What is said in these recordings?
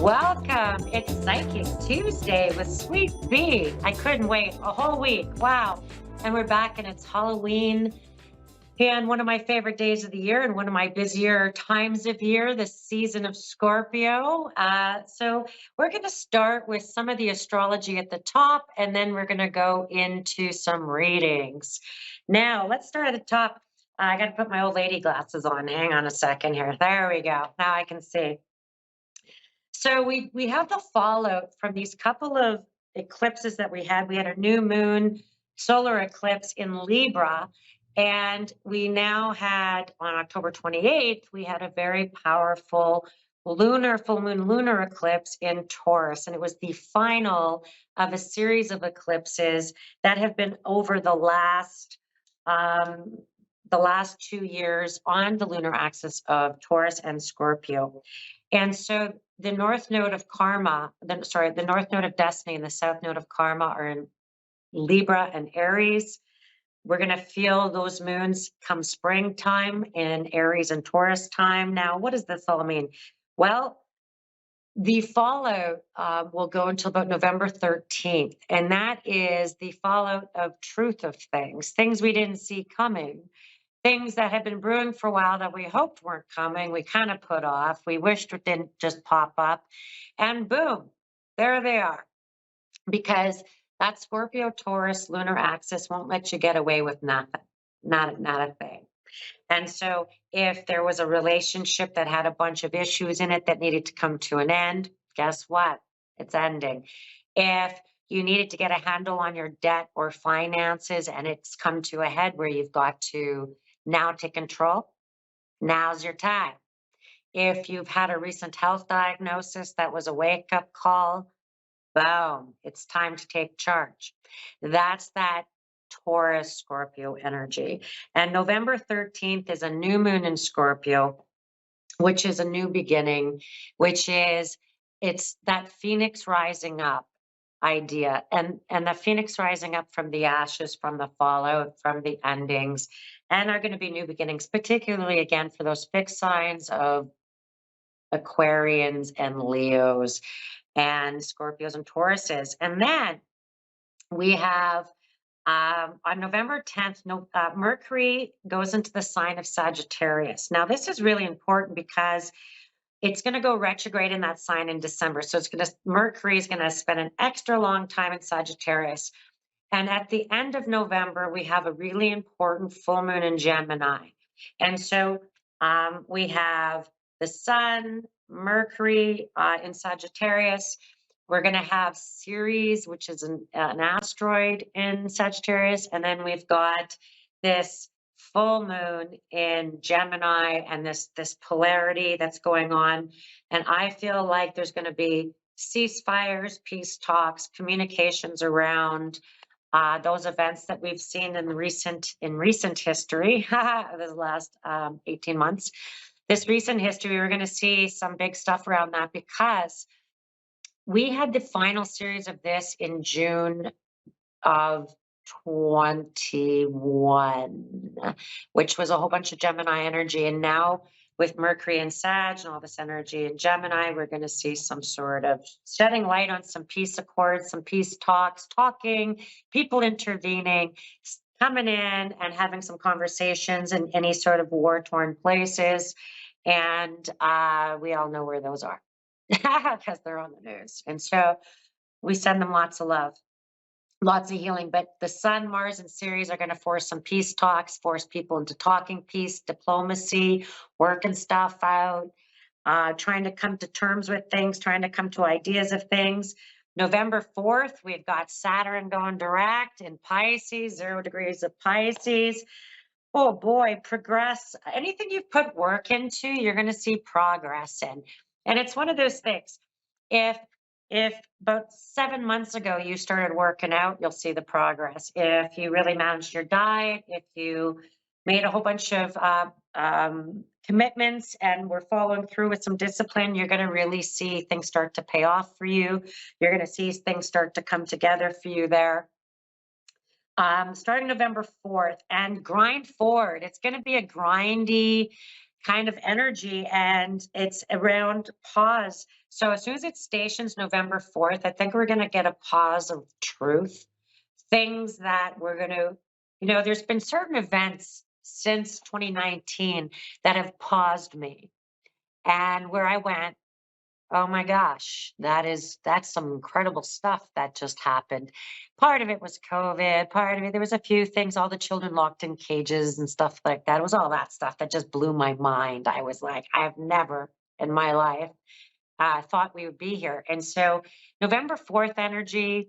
Welcome. It's Psychic Tuesday with Sweet Bee. I couldn't wait a whole week. Wow. And we're back and it's Halloween and one of my favorite days of the year and one of my busier times of year, the season of Scorpio. So we're going to start with some of the astrology at the top and then we're going to go into some readings. Now, let's start at the top. I got to put my old lady glasses on. Hang on a second here. There we go. Now I can see. So we have the fallout from these couple of eclipses that we had. We had a new moon solar eclipse in Libra, and we now had on October 28th, we had a very powerful lunar full moon lunar eclipse in Taurus, and it was the final of a series of eclipses that have been over the last 2 years on the lunar axis of Taurus and Scorpio. And so the north node of karma, the north node of destiny and the south node of karma are in Libra and Aries. We're going to feel those moons come springtime in Aries and Taurus time. Now, what does this all mean? Well, the fallout will go until about November 13th, and that is the fallout of truth of things we didn't see coming. Things that had been brewing for a while that we hoped weren't coming, we kind of put off. We wished it didn't just pop up. And boom, there they are. Because that Scorpio Taurus lunar axis won't let you get away with nothing, not a thing. And so if there was a relationship that had a bunch of issues in it that needed to come to an end, guess what? It's ending. If you needed to get a handle on your debt or finances and it's come to a head where you've got to now take control, now's your time. If you've had a recent health diagnosis that was a wake-up call, boom, it's time to take charge. That's that Taurus Scorpio energy. And November 13th is a new moon in Scorpio, which is a new beginning, it's that phoenix rising up idea, and the phoenix rising up from the ashes, from the fallout, from the endings, and are going to be new beginnings, particularly again for those fixed signs of Aquarians and Leos and Scorpios and Tauruses. And then we have on November 10th, Mercury goes into the sign of Sagittarius. Now, this is really important because it's going to go retrograde in that sign in December. So Mercury is going to spend an extra long time in Sagittarius. And at the end of November, we have a really important full moon in Gemini. And so we have the Sun, Mercury in Sagittarius. We're going to have Ceres, which is an asteroid in Sagittarius. And then we've got this full moon in Gemini and this polarity that's going on. And I feel like there's going to be ceasefires, peace talks, communications around those events that we've seen in recent history, the last 18 months. This recent history, we're going to see some big stuff around that because we had the final series of this in June of 21, which was a whole bunch of Gemini energy. And now with Mercury and Sag and all this energy in Gemini, we're going to see some sort of shedding light on some peace accords, some peace talks, talking, people intervening, coming in and having some conversations in any sort of war-torn places. And we all know where those are because they're on the news. And so we send them lots of love. Lots of healing, but the Sun, Mars, and Ceres are going to force some peace talks, force people into talking peace, diplomacy, working stuff out, trying to come to terms with things, trying to come to ideas of things. November 4th, we've got Saturn going direct in Pisces, 0 degrees of Pisces. Oh boy, progress. Anything you've put work into, you're going to see progress in. And it's one of those things. If about 7 months ago you started working out, you'll see the progress. If you really managed your diet, if you made a whole bunch of commitments and were following through with some discipline, you're going to really see things start to pay off for you. You're going to see things start to come together for you there. Starting November 4th, and grind forward. It's going to be a grindy kind of energy, and it's around pause. So as soon as it stations November 4th, I think we're going to get a pause of truth. Things that we're going to, there's been certain events since 2019 that have paused me, and where I went, oh my gosh, that's some incredible stuff that just happened. Part of it was COVID, part of it, there was a few things, all the children locked in cages and stuff like that. It was all that stuff that just blew my mind. I was like, I have never in my life thought we would be here. And so November 4th energy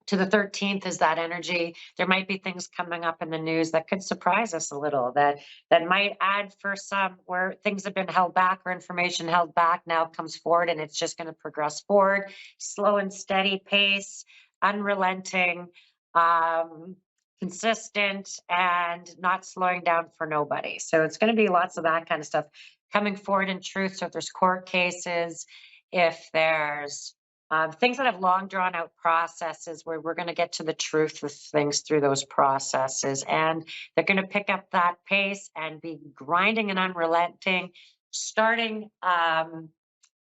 to the 13th is that energy. There might be things coming up in the news that could surprise us a little, that might add for some where things have been held back or information held back now comes forward, and it's just going to progress forward, slow and steady pace, unrelenting, um, consistent, and not slowing down for nobody. So it's going to be lots of that kind of stuff coming forward in truth. So if there's court cases, if there's things that have long drawn out processes where we're going to get to the truth of things through those processes. And they're going to pick up that pace and be grinding and unrelenting, starting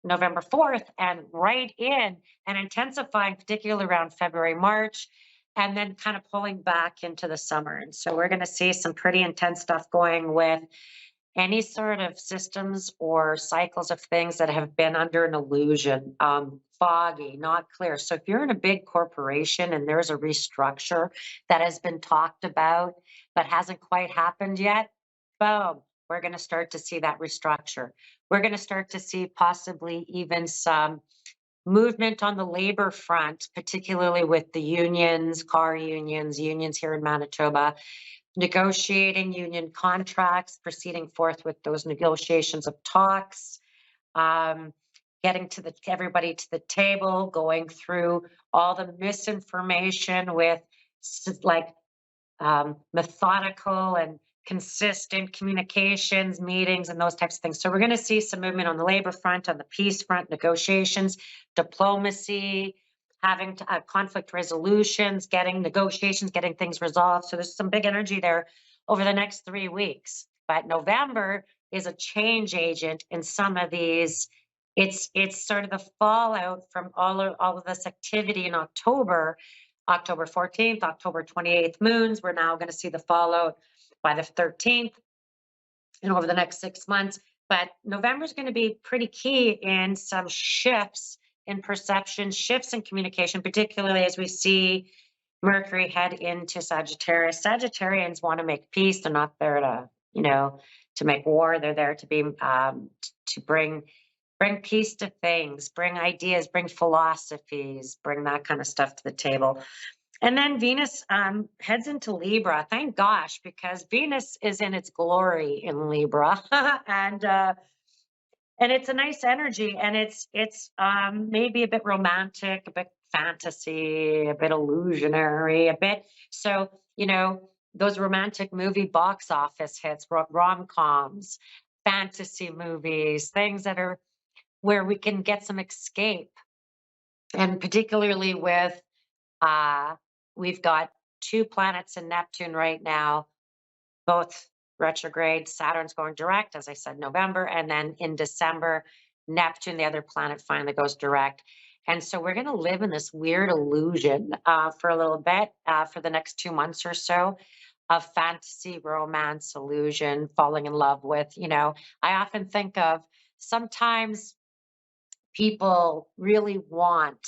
November 4th and right in and intensifying, particularly around February, March, and then kind of pulling back into the summer. And so we're going to see some pretty intense stuff going with any sort of systems or cycles of things that have been under an illusion, foggy, not clear. So if you're in a big corporation and there's a restructure that has been talked about but hasn't quite happened yet, boom, we're going to start to see that restructure. We're going to start to see possibly even some movement on the labor front, particularly with the unions, car unions, unions here in Manitoba, negotiating union contracts, proceeding forth with those negotiations of talks, um, getting to everybody to the table, going through all the misinformation with like methodical and consistent communications, meetings, and those types of things. So we're going to see some movement on the labor front, on the peace front, negotiations, diplomacy, having conflict resolutions, getting negotiations, getting things resolved. So there's some big energy there over the next 3 weeks. But November is a change agent in some of these. It's sort of the fallout from all of this activity in October, October 14th, October 28th moons. We're now going to see the fallout by the 13th and over the next 6 months. But November is going to be pretty key in some shifts in perception, shifts in communication, particularly as we see Mercury head into Sagittarius. Sagittarians want to make peace. They're not there to make war. They're there to be to bring peace to things, bring ideas, bring philosophies, bring that kind of stuff to the table. And then Venus heads into Libra. Thank gosh, because Venus is in its glory in Libra, and it's a nice energy, and it's maybe a bit romantic, a bit fantasy, a bit illusionary, a bit. So those romantic movie box office hits, rom-coms, fantasy movies, things that are where we can get some escape, and particularly with we've got 2 planets in Neptune right now, both retrograde. Saturn's going direct, as I said, November. And then in December, Neptune, the other planet, finally goes direct. And so we're going to live in this weird illusion for a little bit, for the next 2 months or so, of fantasy, romance, illusion, falling in love with. I often think of sometimes people really want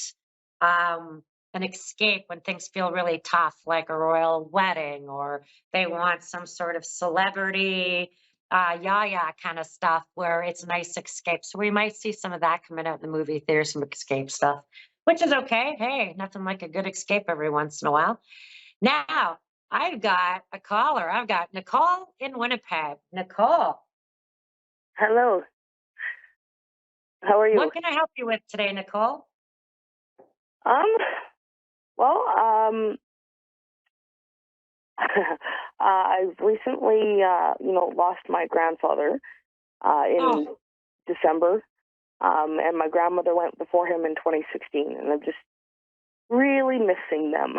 an escape when things feel really tough, like a royal wedding, or they want some sort of celebrity, yaya kind of stuff where it's a nice escape. So we might see some of that coming out in the movie theater, some escape stuff, which is okay. Hey, nothing like a good escape every once in a while. Now, I've got a caller. I've got Nicole in Winnipeg. Nicole. Hello. How are you? What can I help you with today, Nicole? Well, I've recently, lost my grandfather in December, and my grandmother went before him in 2016, and I'm just really missing them.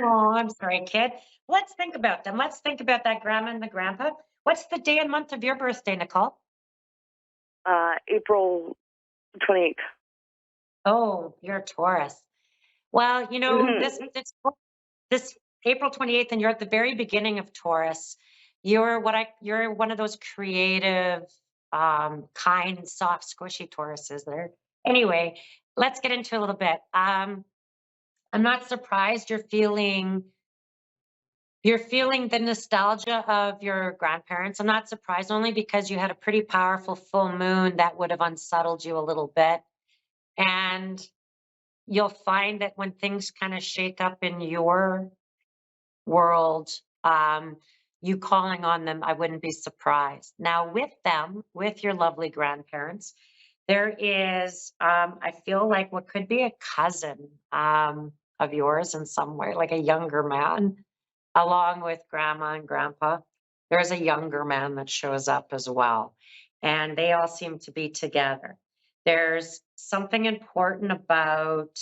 Oh, I'm sorry, kid. Let's think about them. Let's think about that grandma and the grandpa. What's the day and month of your birthday, Nicole? April 28th. Oh, you're a Taurus. Well, Hmm. this April 28th, and you're at the very beginning of Taurus. You're one of those creative, kind, soft, squishy Tauruses there. Anyway, let's get into a little bit. I'm not surprised you're feeling the nostalgia of your grandparents. I'm not surprised only because you had a pretty powerful full moon that would have unsettled you a little bit. And you'll find that when things kind of shake up in your world, um, you calling on them, I wouldn't be surprised. Now, with them, with your lovely grandparents, there is, I feel like what could be a cousin of yours in some way, like a younger man, along with grandma and grandpa. There's a younger man that shows up as well. And they all seem to be together. There's something important about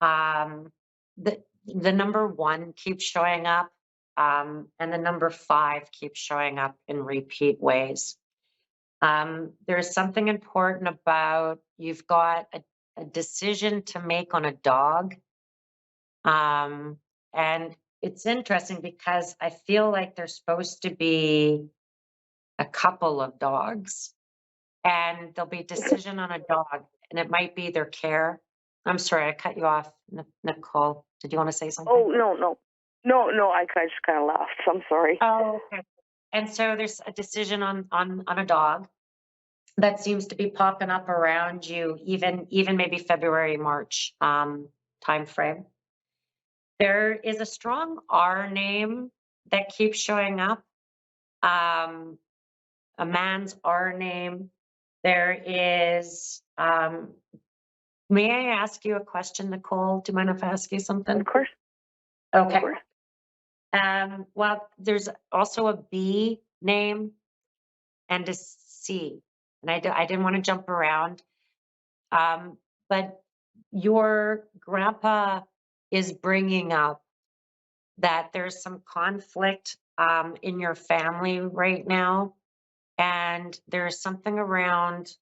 um, the number one keeps showing up, and the number five keeps showing up in repeat ways. There's something important about you've got a decision to make on a dog. And it's interesting because I feel like there's supposed to be a couple of dogs, and there'll be a decision on a dog, and it might be their care. I'm sorry, I cut you off, Nicole. Did you want to say something? Oh, no, no. No, no, I just kind of laughed. I'm sorry. Oh, okay. And so there's a decision on a dog that seems to be popping up around you, even maybe February, March time frame. There is a strong R name that keeps showing up. Um, a man's R name. There is. May I ask you a question, Nicole? Do you mind if I ask you Of something? course, of Okay. course. Well, there's also a B name and a C, and I didn't want to jump around, but your grandpa is bringing up that there's some conflict in your family right now, and there's something around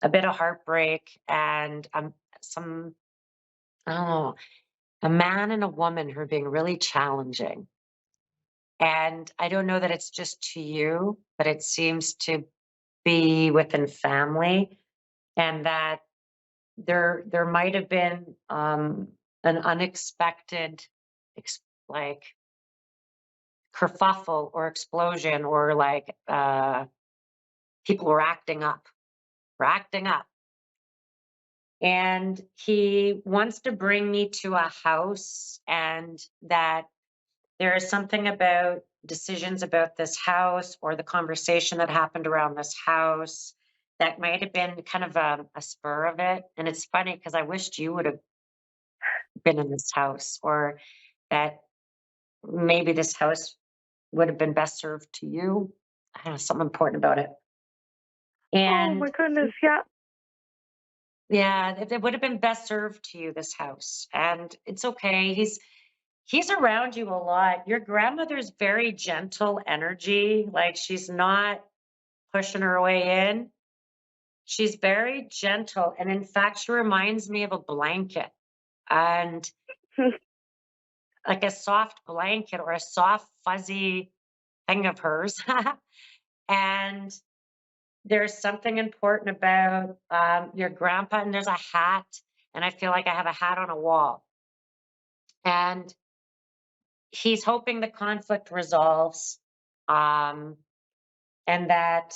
a bit of heartbreak and some, I don't know, a man and a woman who are being really challenging. And I don't know that it's just to you, but it seems to be within family, and that there might have been an unexpected like kerfuffle or explosion, or like people were acting up. And he wants to bring me to a house, and that there is something about decisions about this house or the conversation that happened around this house that might have been kind of a spur of it. And it's funny because I wished you would have been in this house, or that maybe this house would have been best served to you. I don't know, something important about it. Oh And my goodness, yeah. yeah, it would have been best served to you, this house. And it's okay. He's around you a lot. Your grandmother's very gentle energy. Like, she's not pushing her way in. She's very gentle. And in fact, she reminds me of a blanket, and like a soft blanket or a soft, fuzzy thing of hers. And there's something important about your grandpa, and there's a hat. And I feel like I have a hat on a wall. And he's hoping the conflict resolves. Um, and that,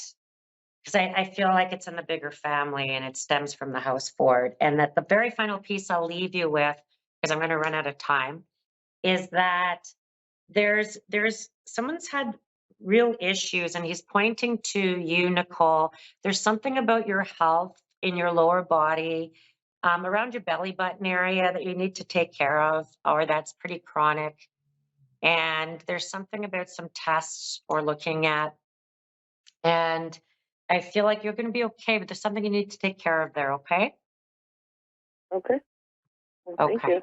because I feel like it's in the bigger family and it stems from the house forward. And that the very final piece I'll leave you with, because I'm going to run out of time, is that there's someone's had real issues, and he's pointing to you, Nicole. There's something about your health in your lower body, around your belly button area, that you need to take care of, or that's pretty chronic. And there's something about some tests or looking at, and I feel like you're going to be okay, but there's something you need to take care of there. Okay. Okay. Well, thank Okay. you.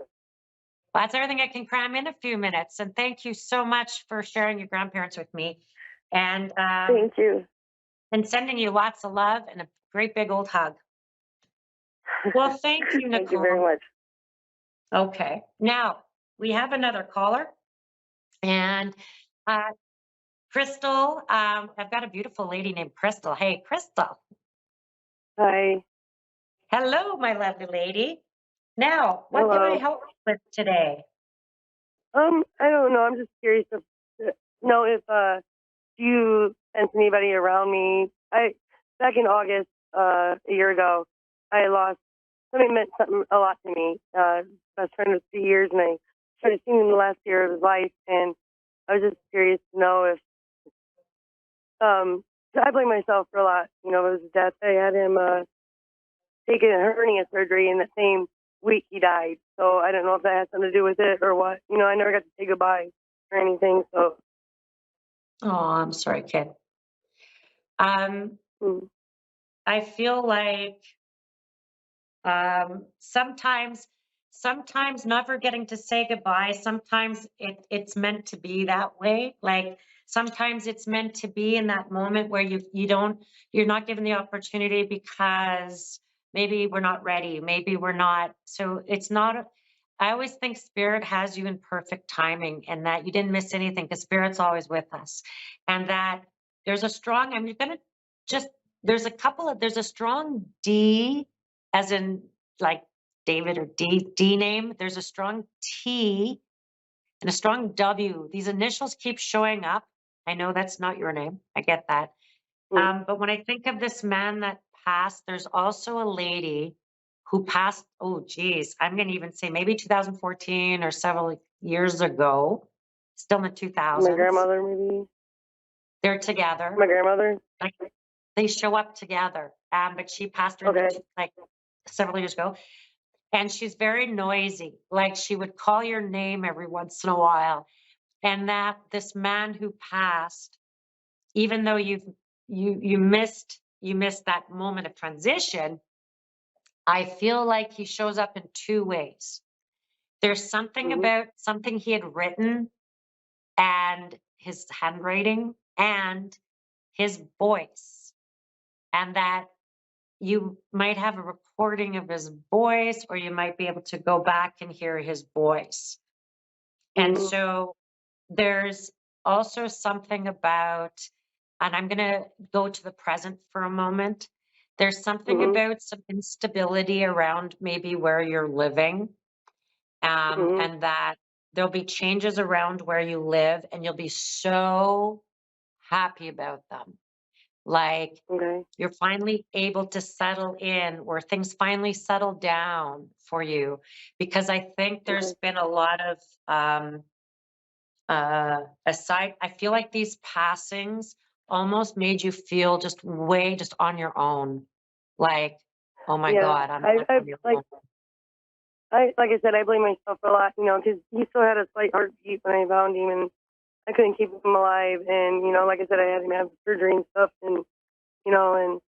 Well, that's everything I can cram in a few minutes. And thank you so much for sharing your grandparents with me, and Thank you. sending you lots of love and a great big old hug. Well, thank you, Thank you very Nicole. much. Okay, now we have another caller, and uh, Crystal. I've got a beautiful lady named Crystal. Hey, Crystal. Hi. Hello, my lovely lady. Now, what can I Hello. help you with today? I don't know. I'm just curious to know if you sense anybody around me. I back in August, a year ago, I lost something meant something a lot to me. Best friend of 3 years, and I started seeing him the last year of his life, and I was just curious to know if I blame myself for a lot. You know, it was his death. I had him taking a hernia surgery, and the same week he died. So I don't know if that has something to do with it or what. You know, I never got to say goodbye or anything. So Oh, I'm sorry, kid. Um, mm, I feel like sometimes never getting to say goodbye, sometimes it's meant to be that way. Like sometimes it's meant to be in that moment where you're not given the opportunity because maybe we're not ready, maybe we're not. So it's not. I always think spirit has you in perfect timing, and that you didn't miss anything because spirit's always with us, and that there's a strong. I'm gonna just there's a strong D, as in like David, or D name. There's a strong T and a strong W. These initials keep showing up. I know that's not your name. I get that. mm, But when I think of this man that passed, there's also a lady who passed. Oh, geez, I'm going to even say maybe 2014 or several years ago. Still in the my 2000s. grandmother, maybe They're together. my grandmother. Like they show up together. But she passed her Okay. like several years ago. And she's very noisy. Like she would call your name every once in a while. And that this man who passed, even though you missed that moment of transition, I feel like he shows up in two ways. There's something Mhm. about something he had written, and his handwriting and his voice, and that you might have a recording of his voice, or you might be able to go back and hear his voice. And Mhm. so there's also something about, and I'm going to go to the present for a moment. There's something Mhm. about some instability around maybe where you're living, Mhm. and that there'll be changes around where you live, and you'll be so happy about them. Like Okay. you're finally able to settle in, or things finally settle down for you, because I think there's Okay. been a lot of aside. I feel like these passings almost made you feel just way just on your own. Like, oh my Yeah. God, I I'm I on your like own. I like I said, I blame myself a lot. You know, because he still had a slight heartbeat when I found him, and I couldn't keep him alive. And you know, like I said, I had him have surgery and stuff, and you know, and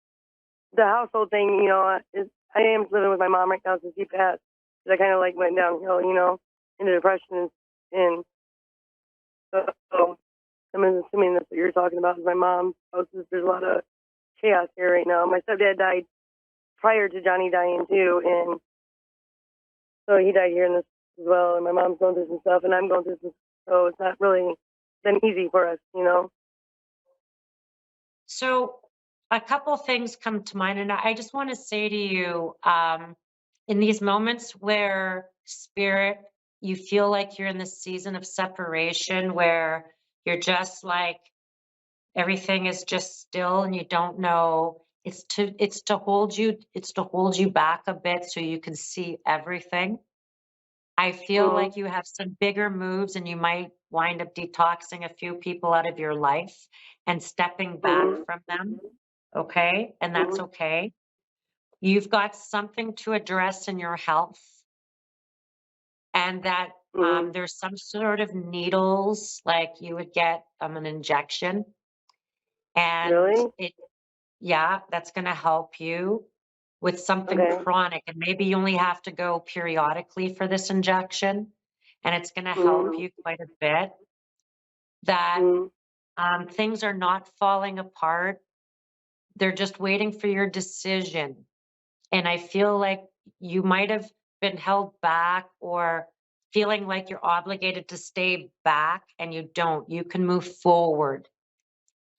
the household thing. You know, is I am living with my mom right now since he passed. 'Cause I kind of like went downhill, you know, into depression, and so I'm assuming that's what you're talking about. Is my mom's house? There's a lot of chaos here right now. My stepdad died prior to Johnny dying too, and so he died here in this as well. And my mom's going through some stuff, and I'm going through some. So it's not really been easy for us, you know. So a couple things come to mind, and I just want to say to you, in these moments where spirit, you feel like you're in this season of separation where you're just like everything is just still and you don't know. It's to hold you back a bit so you can see everything. I feel Mhm. like you have some bigger moves, and you might wind up detoxing a few people out of your life and stepping back Mhm. from them. Okay. And that's Mhm. okay. You've got something to address in your health, and that Mhm. there's some sort of needles, like you would get an injection, and Really? yeah, that's going to help you with something Okay. chronic. And maybe you only have to go periodically for this injection. and it's going to help Mhm. you quite a bit. That Mhm. things are not falling apart. They're just waiting for your decision. And I feel like you might have been held back or feeling like you're obligated to stay back, and you don't. You can move forward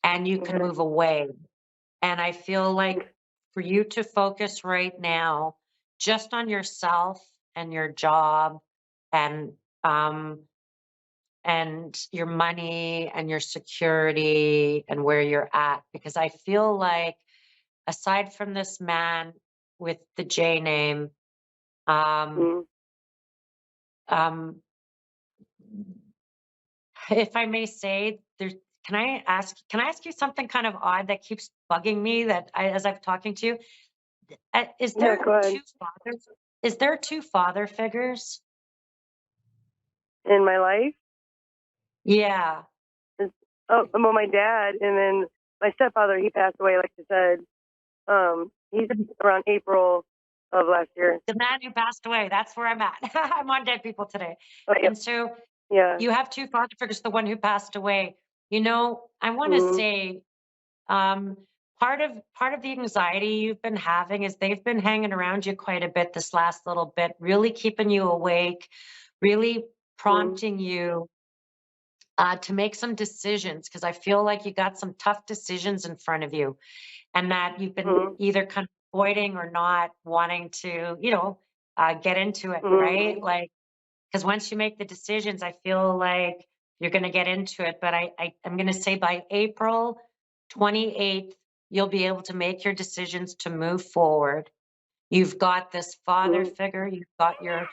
and you can Okay. move away. And I feel like Okay. for you to focus right now just on yourself and your job and um and your money and your security and where you're at, because I feel like aside from this man with the J name, um Mhm. um if I may say, there's can I ask you something kind of odd that keeps bugging me that as I've talking to you? Is Yeah, there go ahead. two fathers? Is there two father figures? In my life, Yeah. is well, my dad, and then my stepfather. He passed away, like you said. He's The around April of last year. the man who passed away, that's where I'm at. I'm on dead people today. Oh, yep. And so Yeah. you have two father figures, the one who passed away. I want to Mhm. say, um, part of the anxiety you've been having is they've been hanging around you quite a bit this last little bit, really keeping you awake, really Mhm. prompting you to make some decisions, because I feel like you got some tough decisions in front of you, and that you've been Mhm. either kind of avoiding or not wanting to, get into it, right? Mhm. Like, because once you make the decisions, I feel like you're going to get into it. But I'm going to say by April 28th, you'll be able to make your decisions to move forward. You've got this father Mhm. figure, you've got your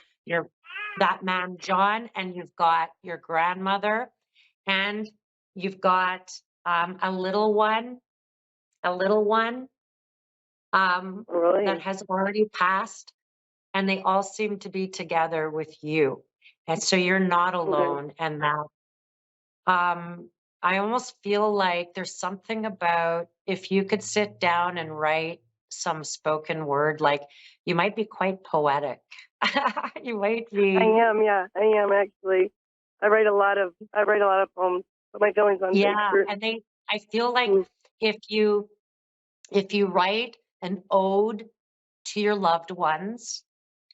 that man John, and you've got your grandmother, and you've got a little one um, Oh, that really? has already passed, and they all seem to be together with you. And so you're not Okay. alone. And that I almost feel like there's something about if you could sit down and write some spoken word, like you might be quite poetic. You might I be, am. Yeah, I am actually. I write a lot of poems. Put my feelings on yeah. paper. I feel like Mm. if you if you write an ode to your loved ones,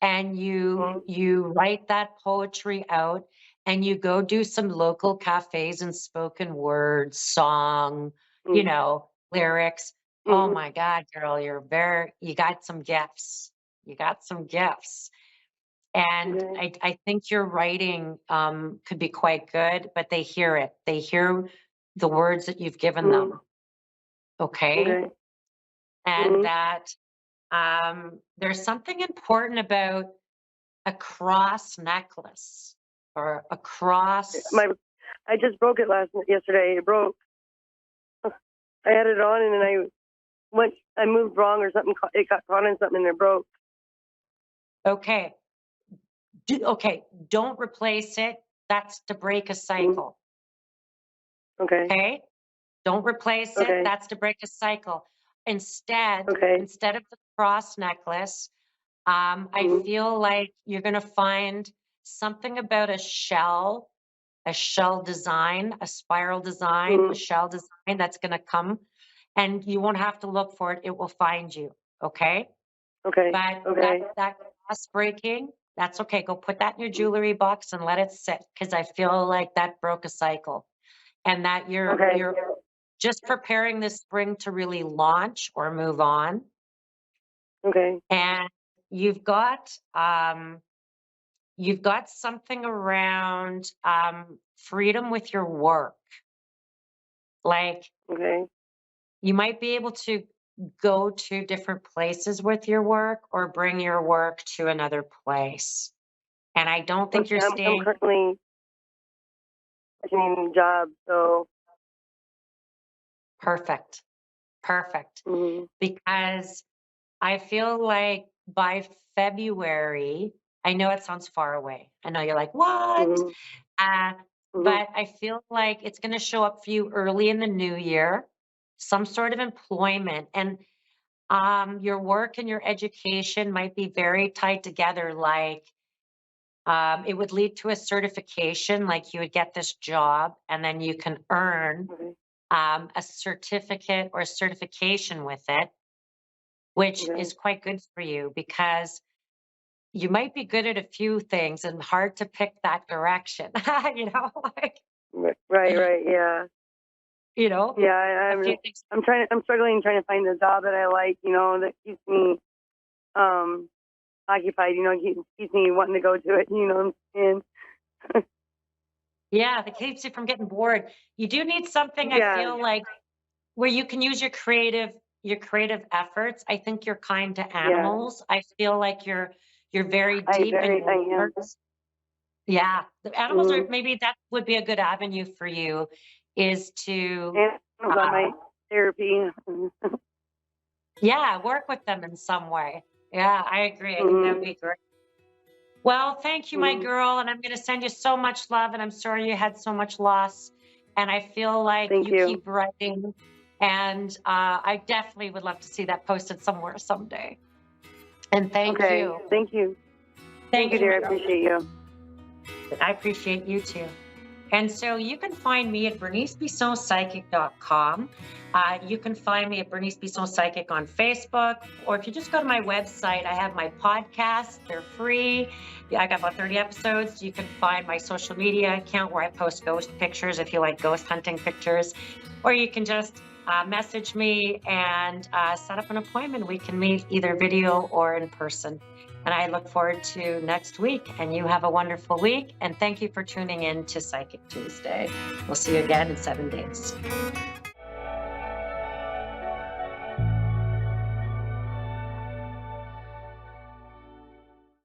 and you Mhm. you write that poetry out, and you go do some local cafes and spoken word song, Mm. lyrics. Oh Mhm. my god, girl, you got some gifts. You got some gifts. And Okay. I think your writing could be quite good, but they hear it. They hear the words that you've given Mhm. them. Okay. Okay. And Mhm. that there's something important about a cross necklace or a cross. My I just broke it yesterday. It broke. I had it on and then I moved wrong or something. It got caught in something and it broke. Okay. Okay. Don't replace it. That's to break a Mhm. cycle. Okay. Okay. Don't replace it. Okay. That's to break a cycle. Instead, Okay. instead of the cross necklace, I Mhm. feel like you're going to find something about a shell design, a spiral design, a Mhm. shell design that's going to come, and you won't have to look for it. It will find you. Okay. Okay. But Okay. that glass breaking, that's okay. Go put that in your jewelry box and let it sit, because I feel like that broke a cycle, and that Okay. you're just preparing this spring to really launch or move on. Okay. And you've got um you've got something around freedom with your work. Like Okay. you might be able to go to different places with your work or bring your work to another place. And I don't think you're Okay. I'm staying. currently between jobs, so Perfect. Perfect. mhm. Because I feel like by February, I know it sounds far away. I know you're like, what? Mhm. Uh, Mhm. but I feel like it's going to show up for you early in the new year, some sort of employment. And your work and your education might be very tied together. Like It would lead to a certification, like you would get this job and then you can earn Okay. a certificate or certification with it, which Okay. is quite good for you because you might be good at a few things and hard to pick that direction, you know, like, Right. Yeah. you know, Yeah. a few things. I'm struggling trying to find a job that I like. That keeps me um occupied. Keeps me wanting to go to it. And Yeah, that keeps you from getting bored. You do need something, I yeah. feel like, where you can use your creative efforts. I think you're kind to Yeah. animals. I feel like you're very deep in I your am. words. Yeah, the animals are Mm-hmm. maybe that would be a good avenue for you, is to, And about uh, my therapy. yeah, work with them in some way. Yeah, I agree. I think that would Mm-hmm. be great. Well, thank you, my Mm-hmm. girl, and I'm gonna send you so much love, and I'm sorry you had so much loss, and I feel like Thank you you. keep writing, and, I definitely would love to see that posted somewhere someday. And thank Okay. you. Thank you. Thank you, Thank you, dear. my I girl. appreciate you. I appreciate you too. And so you can find me at bernicebissonpsychic.com. You can find me at Bernice Bisson Psychic on Facebook, or if you just go to my website, I have my podcasts. They're free. Yeah, I got about 30 episodes. You can find my social media account where I post ghost pictures if you like ghost hunting pictures, or you can just message me and set up an appointment. We can meet either video or in person. And I look forward to next week. And you have a wonderful week. And thank you for tuning in to Psychic Tuesday. We'll see you again in 7 days.